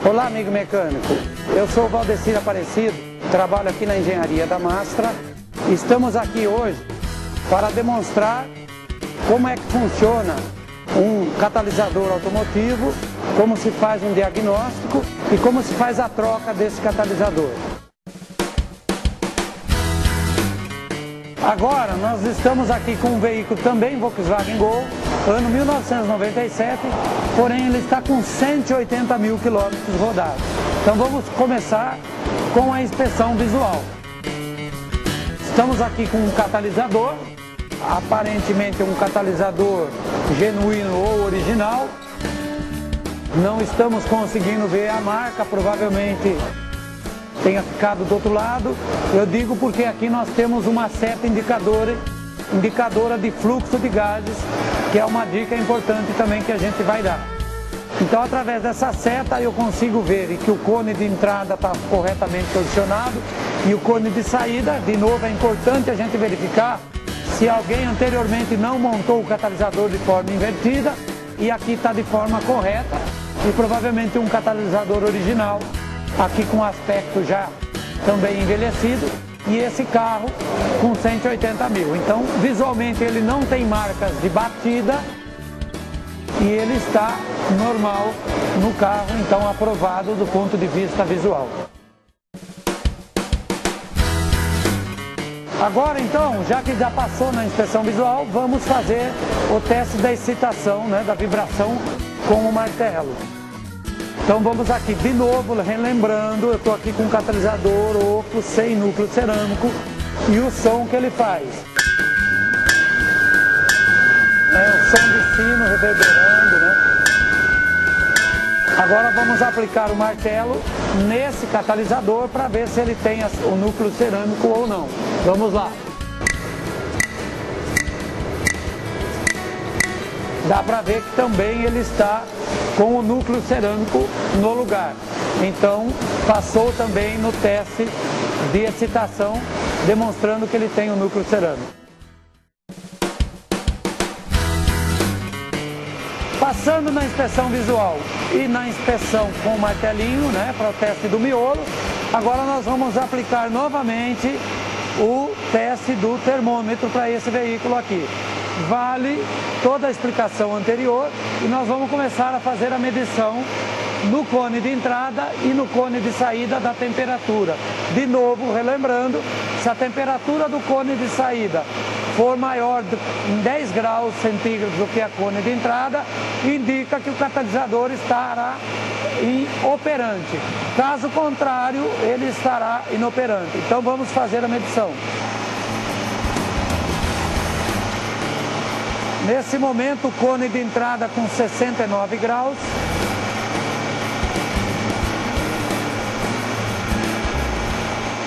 Olá, amigo mecânico. Eu sou o Valdecir Aparecido, trabalho aqui na Engenharia da Mastra. Estamos aqui hoje para demonstrar como é que funciona um catalisador automotivo, como se faz um diagnóstico e como se faz a troca desse catalisador. Agora nós estamos aqui com um veículo também Volkswagen Gol, ano 1997, porém ele está com 180 mil quilômetros rodados. Então vamos começar com a inspeção visual. Estamos aqui com um catalisador, aparentemente um catalisador genuíno ou original. Não estamos conseguindo ver a marca, provavelmente tenha ficado do outro lado. Eu digo porque aqui nós temos uma seta indicadora de fluxo de gases, que é uma dica importante também que a gente vai dar. Então, através dessa seta eu consigo ver que o cone de entrada está corretamente posicionado e o cone de saída. De novo, é importante a gente verificar se alguém anteriormente não montou o catalisador de forma invertida, e aqui está de forma correta e provavelmente um catalisador original, aqui com aspecto já também envelhecido, e esse carro com 180 mil. Então, visualmente ele não tem marcas de batida e ele está normal no carro, então aprovado do ponto de vista visual. Agora então, já que já passou na inspeção visual, vamos fazer o teste da excitação, da vibração com o martelo. Então vamos aqui de novo, relembrando, eu estou aqui com um catalisador oco, sem núcleo cerâmico, e o som que ele faz. É o som de sino reverberando, Agora vamos aplicar o martelo nesse catalisador para ver se ele tem o núcleo cerâmico ou não. Vamos lá. Dá para ver que também ele está com o núcleo cerâmico no lugar. Então, passou também no teste de excitação, demonstrando que ele tem o núcleo cerâmico. Passando na inspeção visual e na inspeção com o martelinho, para o teste do miolo, agora nós vamos aplicar novamente o teste do termômetro para esse veículo aqui. Vale toda a explicação anterior e nós vamos começar a fazer a medição no cone de entrada e no cone de saída da temperatura. De novo, relembrando, se a temperatura do cone de saída for maior em 10 graus centígrados do que a cone de entrada, indica que o catalisador estará inoperante. Caso contrário, ele estará inoperante. Então vamos fazer a medição. Nesse momento, o cone de entrada com 69 graus.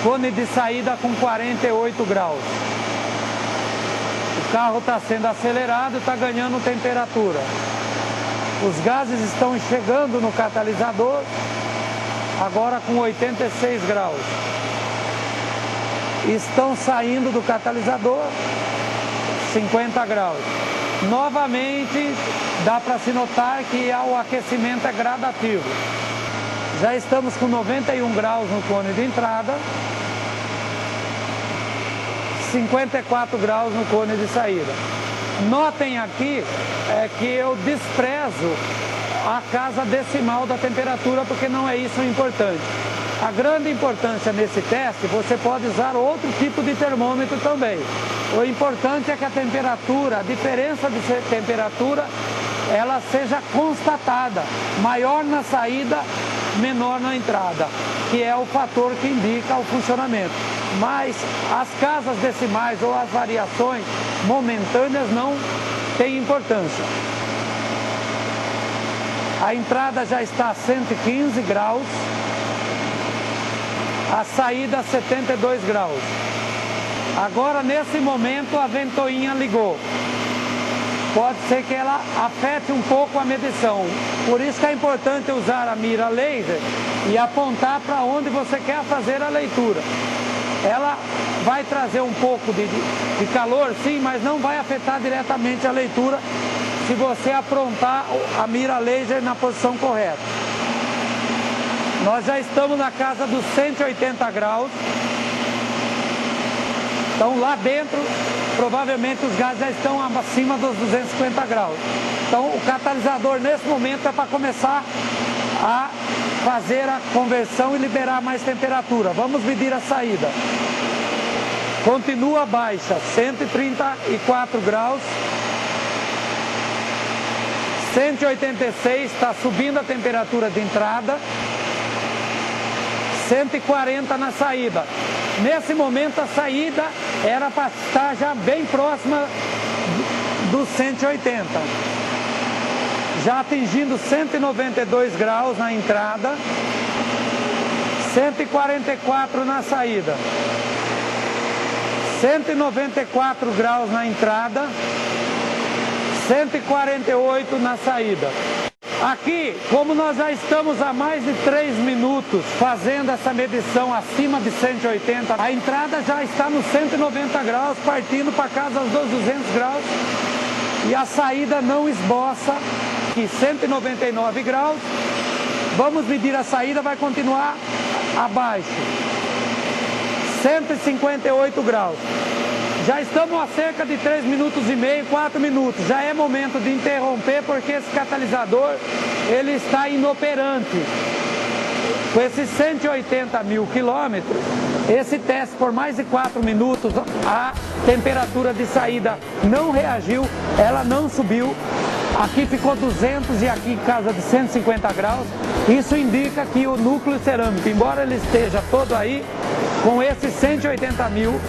Cone de saída com 48 graus. O carro está sendo acelerado, está ganhando temperatura. Os gases estão chegando no catalisador, agora com 86 graus. Estão saindo do catalisador, 50 graus. Novamente, dá para se notar que o aquecimento é gradativo. Já estamos com 91 graus no cone de entrada, 54 graus no cone de saída. Notem aqui que eu desprezo a casa decimal da temperatura, porque não é isso o importante. A grande importância nesse teste, você pode usar outro tipo de termômetro também. O importante é que a temperatura, a diferença de temperatura, ela seja constatada, maior na saída, menor na entrada, que é o fator que indica o funcionamento. Mas as casas decimais ou as variações momentâneas não têm importância. A entrada já está a 115 graus, a saída a 72 graus. Agora, nesse momento, a ventoinha ligou. Pode ser que ela afete um pouco a medição. Por isso que é importante usar a mira laser e apontar para onde você quer fazer a leitura. Ela vai trazer um pouco de calor, sim, mas não vai afetar diretamente a leitura se você aprontar a mira laser na posição correta. Nós já estamos na casa dos 180 graus. Então lá dentro, provavelmente os gases já estão acima dos 250 graus. Então o catalisador nesse momento é para começar a fazer a conversão e liberar mais temperatura. Vamos medir a saída. Continua baixa, 134 graus. 186, está subindo a temperatura de entrada. 140 na saída. Nesse momento a saída era para estar já bem próxima dos 180. Já atingindo 192 graus na entrada. 144 na saída. 194 graus na entrada. 148 na saída. Aqui, como nós já estamos há mais de 3 minutos fazendo essa medição acima de 180, a entrada já está nos 190 graus, partindo para casa dos 200 graus, e a saída não esboça, aqui 199 graus. Vamos medir a saída, vai continuar abaixo, 158 graus. Já estamos a cerca de 3 minutos e meio, 4 minutos. Já é momento de interromper porque esse catalisador ele está inoperante. Com esses 180 mil quilômetros, esse teste por mais de 4 minutos, a temperatura de saída não reagiu, ela não subiu. Aqui ficou 200 e aqui em casa de 150 graus. Isso indica que o núcleo cerâmico, embora ele esteja todo aí, com esses 180 mil,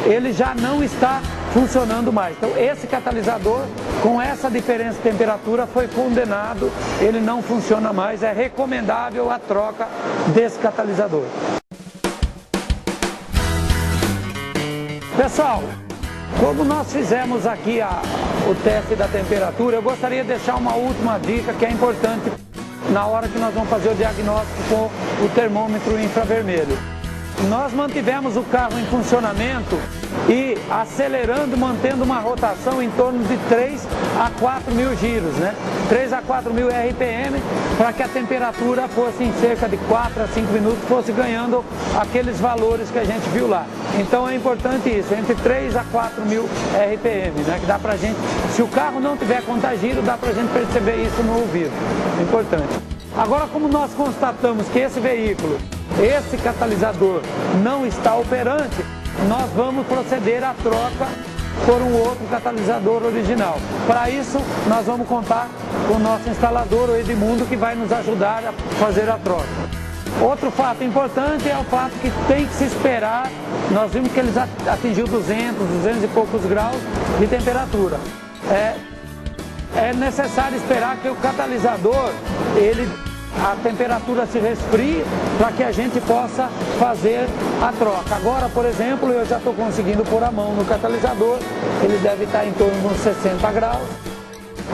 ele já não está funcionando mais. Então esse catalisador, com essa diferença de temperatura, foi condenado, ele não funciona mais, é recomendável a troca desse catalisador. Pessoal, como nós fizemos aqui o teste da temperatura, eu gostaria de deixar uma última dica que é importante na hora que nós vamos fazer o diagnóstico com o termômetro infravermelho. Nós mantivemos o carro em funcionamento e acelerando, mantendo uma rotação em torno de 3 a 4 mil giros, né? 3 a 4 mil RPM, para que a temperatura fosse em cerca de 4 a 5 minutos, fosse ganhando aqueles valores que a gente viu lá. Então é importante isso, entre 3 a 4 mil RPM, né? Que dá pra gente, se o carro não tiver contagiro, dá pra gente perceber isso no ouvido. É importante. Agora, como nós constatamos que esse veículo, esse catalisador não está operante, nós vamos proceder à troca por um outro catalisador original. Para isso, nós vamos contar com o nosso instalador, o Edmundo, que vai nos ajudar a fazer a troca. Outro fato importante é o fato que tem que se esperar, nós vimos que eles atingiu 200 e poucos graus de temperatura. É necessário esperar que o catalisador, a temperatura se resfrie para que a gente possa fazer a troca. Agora, por exemplo, eu já estou conseguindo pôr a mão no catalisador, ele deve estar em torno de uns 60 graus.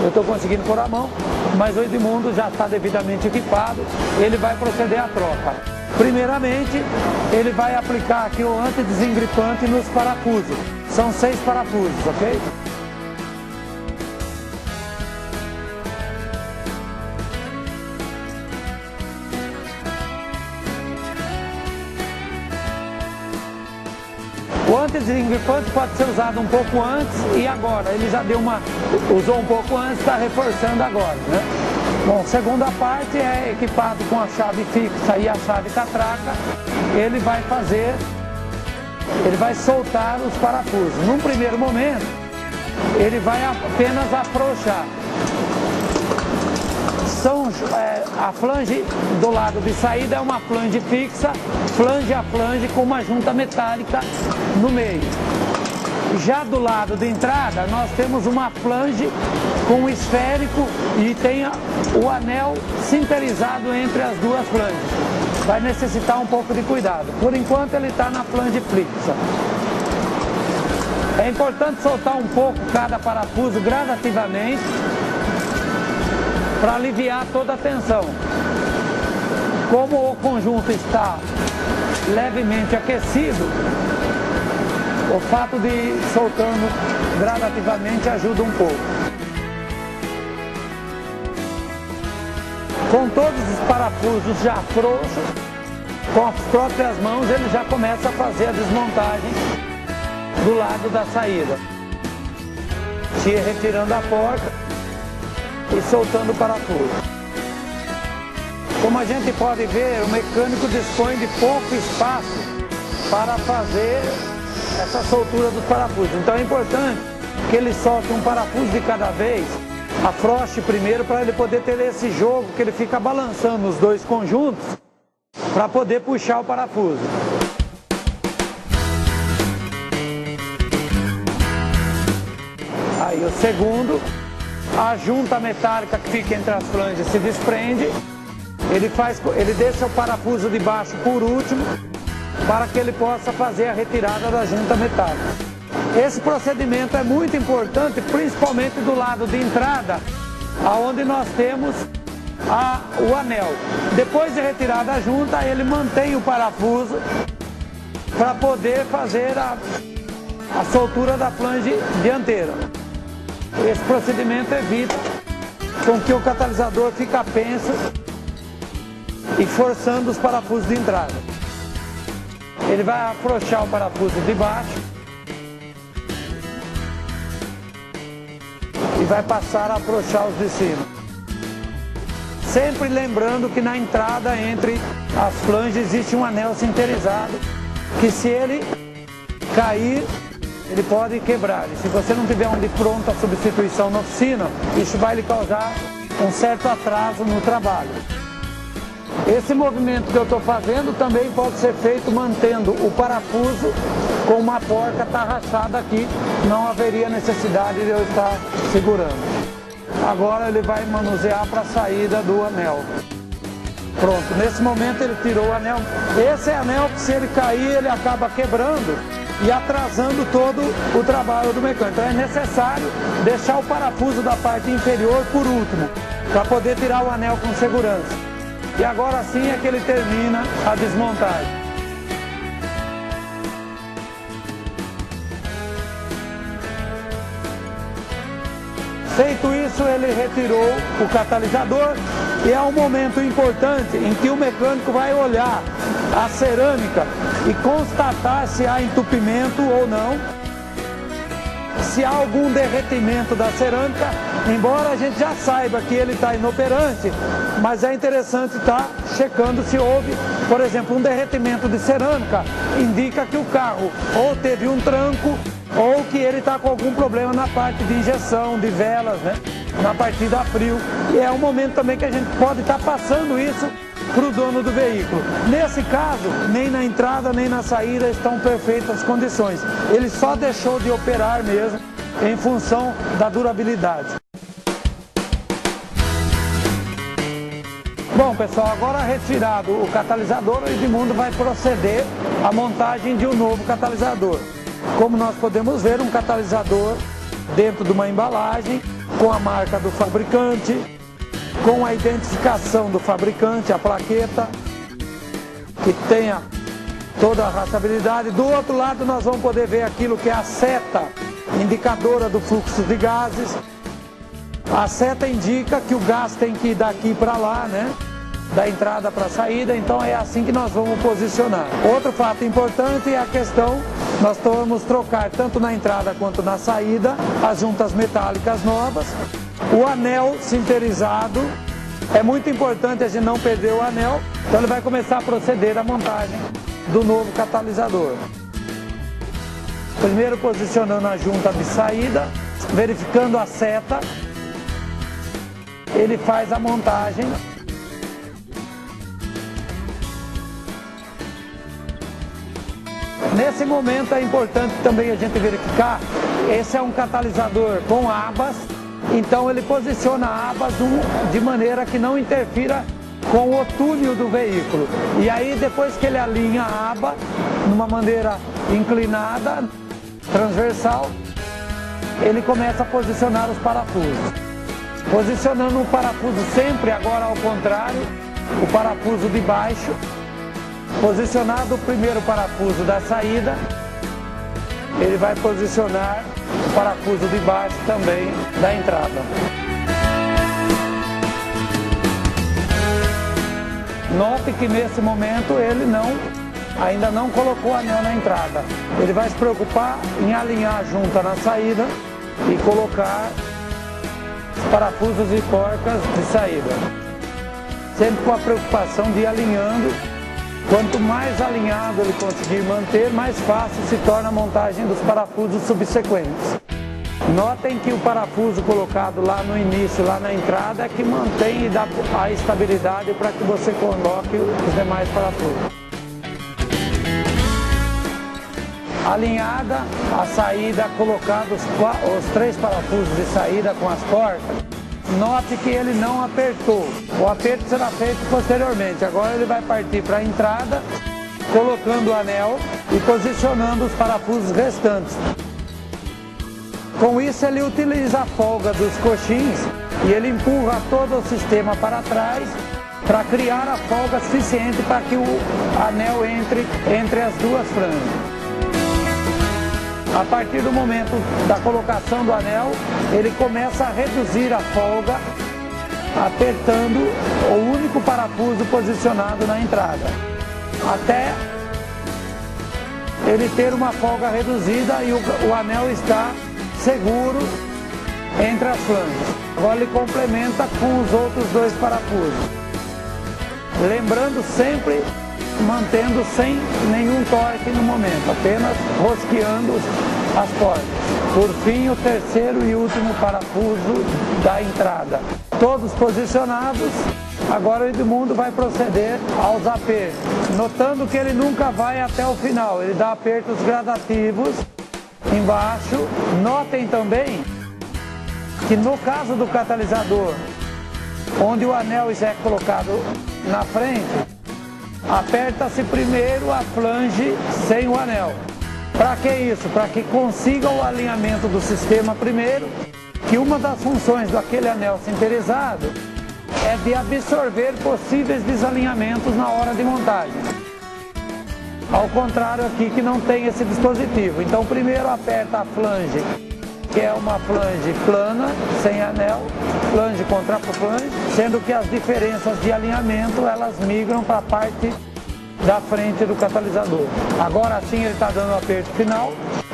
Eu estou conseguindo pôr a mão, mas o Edmundo já está devidamente equipado, ele vai proceder à troca. Primeiramente, ele vai aplicar aqui o antidesengripante nos parafusos. São 6 parafusos, ok? O antidesengripante pode ser usado um pouco antes e agora. Ele já usou um pouco antes, está reforçando agora, né? Bom, segunda parte é equipado com a chave fixa e a chave catraca. Ele vai soltar os parafusos. Num primeiro momento, ele vai apenas afrouxar. A flange do lado de saída é uma flange fixa, flange a flange com uma junta metálica no meio. Já do lado de entrada, nós temos uma flange com um esférico e tem o anel sinterizado entre as duas flanges. Vai necessitar um pouco de cuidado. Por enquanto ele está na flange fixa. É importante soltar um pouco cada parafuso gradativamente, para aliviar toda a tensão. Como o conjunto está levemente aquecido, o fato de ir soltando gradativamente ajuda um pouco. Com todos os parafusos já frouxos, com as próprias mãos ele já começa a fazer a desmontagem do lado da saída, retirando a porta e soltando o parafuso. Como a gente pode ver, o mecânico dispõe de pouco espaço para fazer essa soltura dos parafusos. Então é importante que ele solte um parafuso de cada vez, afrouxe primeiro para ele poder ter esse jogo que ele fica balançando os dois conjuntos para poder puxar o parafuso. Aí o segundo, a junta metálica que fica entre as flanges se desprende, ele deixa o parafuso de baixo por último para que ele possa fazer a retirada da junta metálica. Esse procedimento é muito importante, principalmente do lado de entrada, aonde nós temos o anel. Depois de retirada a junta, ele mantém o parafuso para poder fazer a soltura da flange dianteira. Esse procedimento evita com que o catalisador fique penso e forçando os parafusos de entrada. Ele vai afrouxar o parafuso de baixo e vai passar a afrouxar os de cima. Sempre lembrando que na entrada entre as flanges existe um anel sinterizado, que se ele cair, ele pode quebrar. E se você não tiver um de pronta substituição na oficina, isso vai lhe causar um certo atraso no trabalho. Esse movimento que eu estou fazendo também pode ser feito mantendo o parafuso com uma porca atarrachada aqui, não haveria necessidade de eu estar segurando. Agora ele vai manusear para a saída do anel. Pronto, nesse momento ele tirou o anel. Esse é anel que se ele cair, ele acaba quebrando e atrasando todo o trabalho do mecânico. Então é necessário deixar o parafuso da parte inferior por último, para poder tirar o anel com segurança. E agora sim é que ele termina a desmontagem. Feito isso, ele retirou o catalisador e é um momento importante em que o mecânico vai olhar a cerâmica e constatar se há entupimento ou não, se há algum derretimento da cerâmica, embora a gente já saiba que ele está inoperante, mas é interessante estar checando se houve, por exemplo, um derretimento de cerâmica, indica que o carro ou teve um tranco ou que ele está com algum problema na parte de injeção, de velas, né? Na partida a frio. E é um momento também que a gente pode estar passando isso para o dono do veículo. Nesse caso, nem na entrada nem na saída estão perfeitas condições. Ele só deixou de operar mesmo em função da durabilidade. Bom, pessoal, agora retirado o catalisador, o Edmundo vai proceder à montagem de um novo catalisador. Como nós podemos ver, um catalisador dentro de uma embalagem, com a marca do fabricante, com a identificação do fabricante, a plaqueta, que tenha toda a rastreabilidade. Do outro lado nós vamos poder ver aquilo que é a seta indicadora do fluxo de gases. A seta indica que o gás tem que ir daqui para lá, né? Da entrada para a saída, então é assim que nós vamos posicionar. Outro fato importante é a questão, nós vamos trocar tanto na entrada quanto na saída as juntas metálicas novas, o anel sinterizado, é muito importante a gente não perder o anel, então ele vai começar a proceder à montagem do novo catalisador. Primeiro posicionando a junta de saída, verificando a seta, ele faz a montagem. Nesse momento é importante também a gente verificar, esse é um catalisador com abas, então ele posiciona abas de maneira que não interfira com o túnel do veículo. E aí depois que ele alinha a aba, numa maneira inclinada, transversal, ele começa a posicionar os parafusos. Posicionando o parafuso sempre agora ao contrário, o parafuso de baixo, posicionado o primeiro parafuso da saída, ele vai posicionar o parafuso de baixo também da entrada. Note que nesse momento ele ainda não colocou o anel na entrada. Ele vai se preocupar em alinhar a junta na saída e colocar os parafusos e porcas de saída. Sempre com a preocupação de ir alinhando. Quanto mais alinhado ele conseguir manter, mais fácil se torna a montagem dos parafusos subsequentes. Notem que o parafuso colocado lá no início, lá na entrada, é que mantém e dá a estabilidade para que você coloque os demais parafusos. Alinhada a saída, colocados os 3 parafusos de saída com as porcas, note que ele não apertou. O aperto será feito posteriormente. Agora ele vai partir para a entrada, colocando o anel e posicionando os parafusos restantes. Com isso ele utiliza a folga dos coxins e ele empurra todo o sistema para trás para criar a folga suficiente para que o anel entre as duas franjas. A partir do momento da colocação do anel, ele começa a reduzir a folga, apertando o único parafuso posicionado na entrada, até ele ter uma folga reduzida e o anel está seguro entre as flanges. Agora ele complementa com os outros 2 parafusos. Lembrando sempre, mantendo sem nenhum torque no momento, apenas rosqueando as portas. Por fim, o terceiro e último parafuso da entrada. Todos posicionados, agora o Edmundo vai proceder aos apertos. Notando que ele nunca vai até o final, ele dá apertos gradativos embaixo. Notem também que no caso do catalisador, onde o anel já é colocado na frente, aperta-se primeiro a flange sem o anel. Para que isso? Para que consiga o alinhamento do sistema primeiro, que uma das funções daquele anel sinterizado é de absorver possíveis desalinhamentos na hora de montagem. Ao contrário aqui que não tem esse dispositivo. Então primeiro aperta a flange, que é uma flange plana, sem anel, flange contra flange, sendo que as diferenças de alinhamento elas migram para a parte da frente do catalisador. Agora sim ele está dando o aperto final,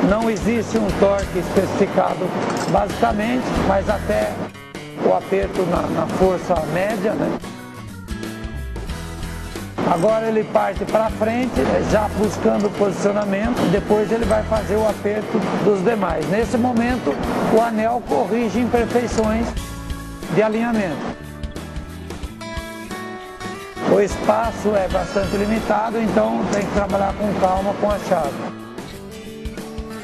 não existe um torque especificado basicamente, mas até o aperto na força média, né? Agora ele parte para frente, já buscando o posicionamento, depois ele vai fazer o aperto dos demais. Nesse momento, o anel corrige imperfeições de alinhamento. O espaço é bastante limitado, então tem que trabalhar com calma com a chave.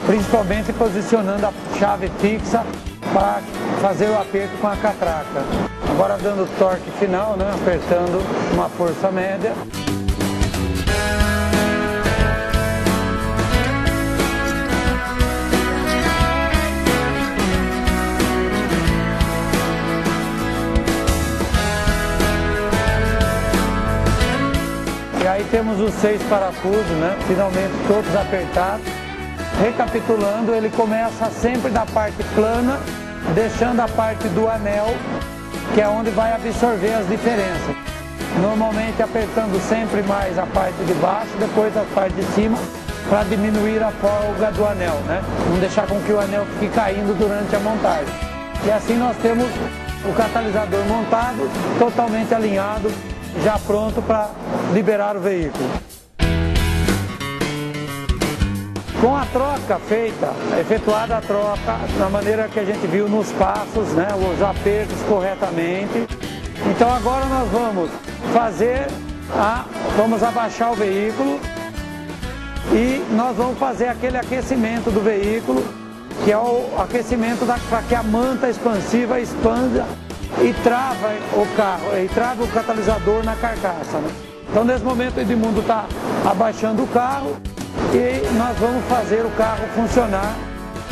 Principalmente posicionando a chave fixa para fazer o aperto com a catraca. Agora dando o torque final, né, apertando uma força média. E aí temos os 6 parafusos, né, finalmente todos apertados. Recapitulando, ele começa sempre da parte plana, deixando a parte do anel, que é onde vai absorver as diferenças. Normalmente apertando sempre mais a parte de baixo, depois a parte de cima, para diminuir a folga do anel, né? Não deixar com que o anel fique caindo durante a montagem. E assim nós temos o catalisador montado, totalmente alinhado, já pronto para liberar o veículo. Com a troca feita, efetuada a troca da maneira que a gente viu nos passos, né, os apertos corretamente. Então agora nós vamos vamos abaixar o veículo e nós vamos fazer aquele aquecimento do veículo, que é o aquecimento para que a manta expansiva expanda e trava o carro, e trava o catalisador na carcaça, né? Então nesse momento o Edmundo está abaixando o carro e nós vamos fazer o carro funcionar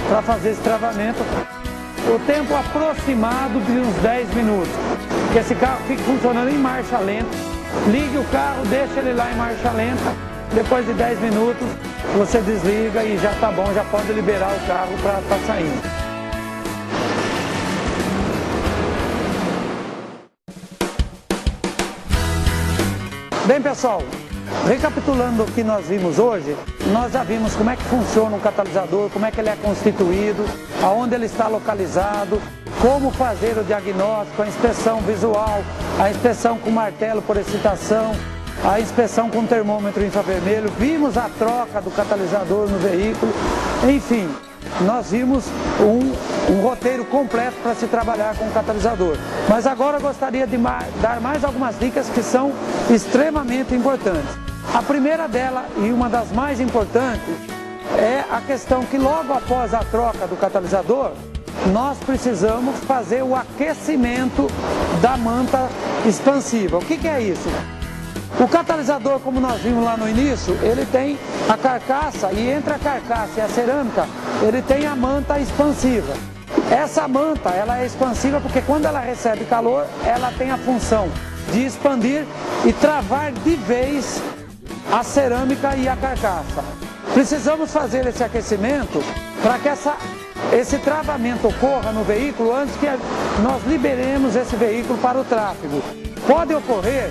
para fazer esse travamento. O tempo aproximado de uns 10 minutos, que esse carro fique funcionando em marcha lenta. Ligue o carro, deixa ele lá em marcha lenta, depois de 10 minutos você desliga e já está bom, já pode liberar o carro para estar saindo. Bem, pessoal, recapitulando o que nós vimos hoje, nós já vimos como é que funciona um catalisador, como é que ele é constituído, aonde ele está localizado, como fazer o diagnóstico, a inspeção visual, a inspeção com martelo por excitação, a inspeção com termômetro infravermelho, vimos a troca do catalisador no veículo, enfim, nós vimos um roteiro completo para se trabalhar com o catalisador. Mas agora eu gostaria de dar mais algumas dicas que são extremamente importantes. A primeira dela, e uma das mais importantes, é a questão que logo após a troca do catalisador, nós precisamos fazer o aquecimento da manta expansiva. O que é isso? O catalisador, como nós vimos lá no início, ele tem a carcaça, e entre a carcaça e a cerâmica, ele tem a manta expansiva. Essa manta, ela é expansiva porque quando ela recebe calor, ela tem a função de expandir e travar de vez a cerâmica e a carcaça. Precisamos fazer esse aquecimento para que esse travamento ocorra no veículo antes que nós liberemos esse veículo para o tráfego. Pode ocorrer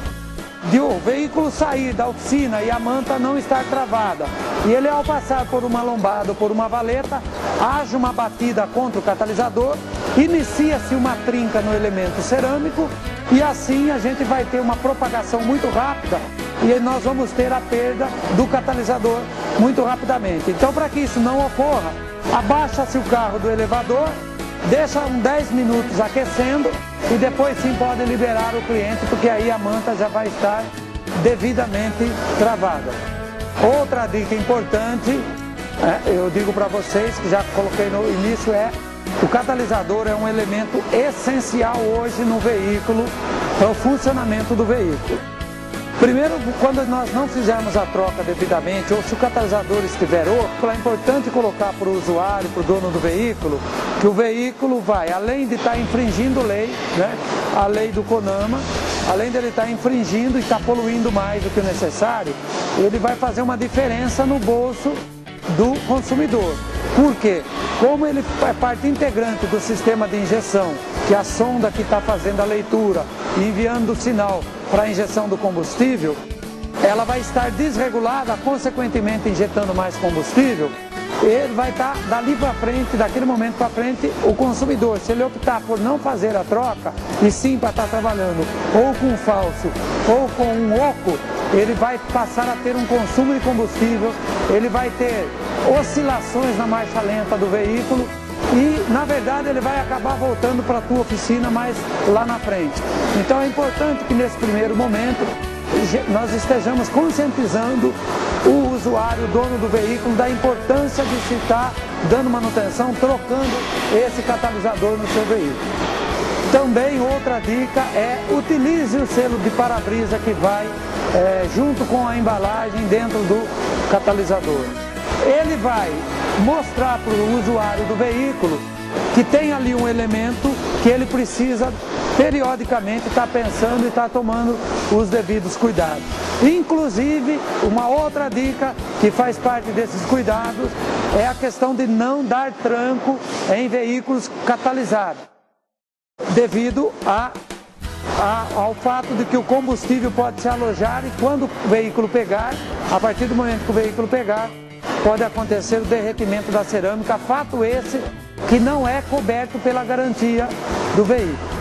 de o veículo sair da oficina e a manta não estar travada, e ele, ao passar por uma lombada ou por uma valeta, haja uma batida contra o catalisador, inicia-se uma trinca no elemento cerâmico e assim a gente vai ter uma propagação muito rápida e nós vamos ter a perda do catalisador muito rapidamente. Então, para que isso não ocorra, abaixa-se o carro do elevador, deixa uns 10 minutos aquecendo e depois sim pode liberar o cliente, porque aí a manta já vai estar devidamente travada. Outra dica importante, eu digo para vocês, que já coloquei no início, o catalisador é um elemento essencial hoje no veículo, para o funcionamento do veículo. Primeiro, quando nós não fizermos a troca devidamente, ou se o catalisador estiver oco, é importante colocar para o usuário, para o dono do veículo, que o veículo vai, além de estar infringindo lei, a lei do CONAMA, além de ele estar infringindo e estar poluindo mais do que o necessário, ele vai fazer uma diferença no bolso do consumidor. Por quê? Como ele é parte integrante do sistema de injeção, que é a sonda que está fazendo a leitura e enviando o sinal para a injeção do combustível, ela vai estar desregulada, consequentemente injetando mais combustível, ele vai estar dali para frente, daquele momento para frente, o consumidor, se ele optar por não fazer a troca, e sim para estar trabalhando ou com falso ou com um oco, ele vai passar a ter um consumo de combustível, ele vai ter oscilações na marcha lenta do veículo e, na verdade, ele vai acabar voltando para a tua oficina mais lá na frente. Então é importante que nesse primeiro momento nós estejamos conscientizando o usuário, o dono do veículo, da importância de se estar dando manutenção, trocando esse catalisador no seu veículo. Também outra dica utilize o selo de para-brisa que vai junto com a embalagem dentro do catalisador. Ele vai mostrar para o usuário do veículo que tem ali um elemento que ele precisa periodicamente estar pensando e estar tomando os devidos cuidados. Inclusive, uma outra dica que faz parte desses cuidados é a questão de não dar tranco em veículos catalisados, devido ao fato de que o combustível pode se alojar e quando o veículo pegar, a partir do momento que o veículo pegar, pode acontecer o derretimento da cerâmica, fato esse que não é coberto pela garantia do veículo.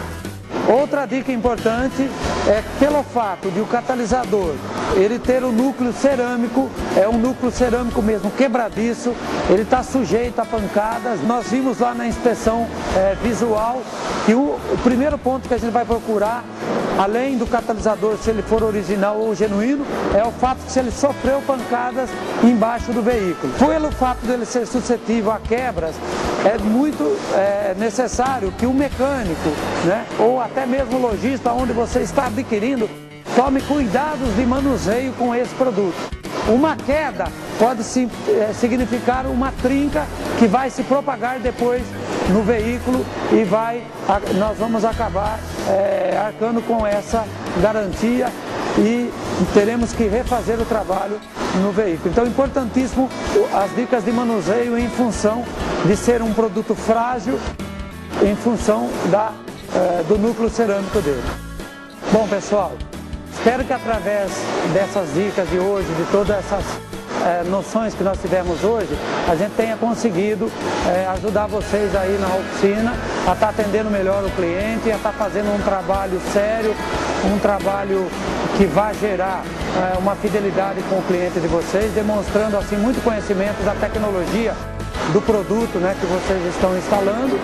Outra dica importante é pelo fato de o catalisador ele ter o núcleo cerâmico, é um núcleo cerâmico mesmo quebradiço, ele está sujeito a pancadas. Nós vimos lá na inspeção visual que o primeiro ponto que a gente vai procurar, além do catalisador, se ele for original ou genuíno, é o fato que se ele sofreu pancadas embaixo do veículo. Pelo fato dele ser suscetível a quebras, é muito necessário que o mecânico, ou até mesmo o lojista onde você está adquirindo, tome cuidados de manuseio com esse produto. Uma queda pode significar uma trinca que vai se propagar depois no veículo e nós vamos acabar arcando com essa garantia e teremos que refazer o trabalho no veículo. Então, importantíssimo as dicas de manuseio em função de ser um produto frágil, em função do núcleo cerâmico dele. Bom, pessoal, Espero que através dessas dicas de hoje, de todas essas noções que nós tivemos hoje, a gente tenha conseguido ajudar vocês aí na oficina a estar atendendo melhor o cliente, a estar fazendo um trabalho sério, um trabalho que vai gerar uma fidelidade com o cliente de vocês, demonstrando assim muito conhecimento da tecnologia do produto, né, que vocês estão instalando.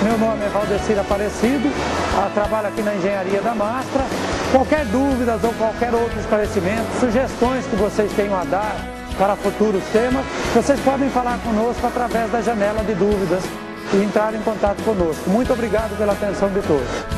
Meu nome é Valdecir Aparecido, trabalho aqui na Engenharia da Mastra. Qualquer dúvidas ou qualquer outro esclarecimento, sugestões que vocês tenham a dar para futuros temas, vocês podem falar conosco através da janela de dúvidas e entrar em contato conosco. Muito obrigado pela atenção de todos.